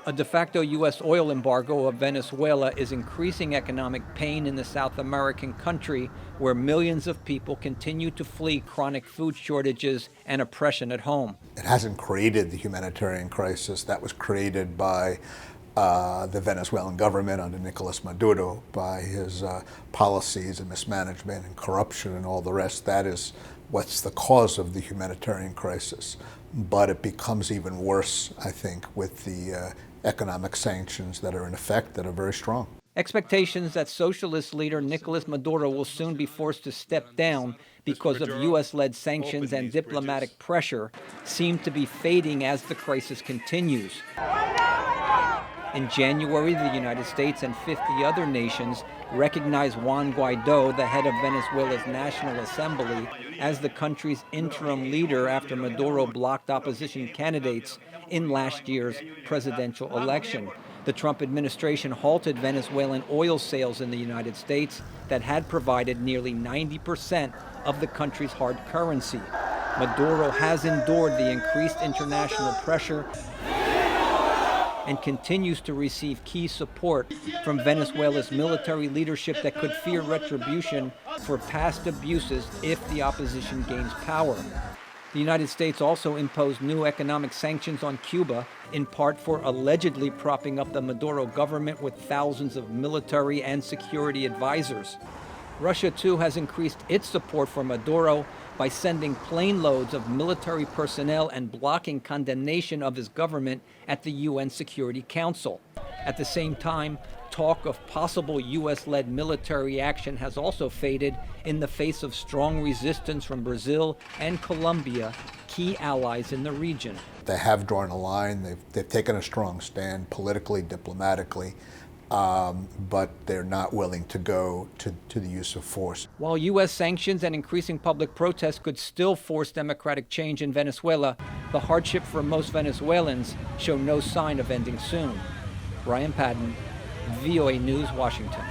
A de facto U.S. oil embargo of Venezuela is increasing economic pain in the South American country, where millions of people continue to flee chronic food shortages and oppression at home. It hasn't created the humanitarian crisis that was created by the Venezuelan government under Nicolas Maduro, by his policies and mismanagement and corruption and all the rest. That is what's the cause of the humanitarian crisis. But it becomes even worse, I think, with the economic sanctions that are in effect that are very strong. Expectations that socialist leader Nicolas Maduro will soon be forced to step down because of U.S.-led sanctions and diplomatic pressure seem to be fading as the crisis continues. In January, the United States and 50 other nations recognized Juan Guaido, the head of Venezuela's National Assembly, as the country's interim leader after Maduro blocked opposition candidates in last year's presidential election. The Trump administration halted Venezuelan oil sales in the United States that had provided nearly 90% of the country's hard currency. Maduro has endured the increased international pressure and continues to receive key support from Venezuela's military leadership that could fear retribution for past abuses if the opposition gains power. The United States also imposed new economic sanctions on Cuba, in part for allegedly propping up the Maduro government with thousands of military and security advisors. Russia, too, has increased its support for Maduro by sending plane loads of military personnel and blocking condemnation of his government at the UN Security Council. At the same time, talk of possible U.S.-led military action has also faded in the face of strong resistance from Brazil and Colombia, key allies in the region. They have drawn a line. They've taken a strong stand politically, diplomatically, but they're not willing to go to the use of force. While U.S. sanctions and increasing public protests could still force democratic change in Venezuela, the hardship for most Venezuelans show no sign of ending soon. Brian Padden, VOA News, Washington.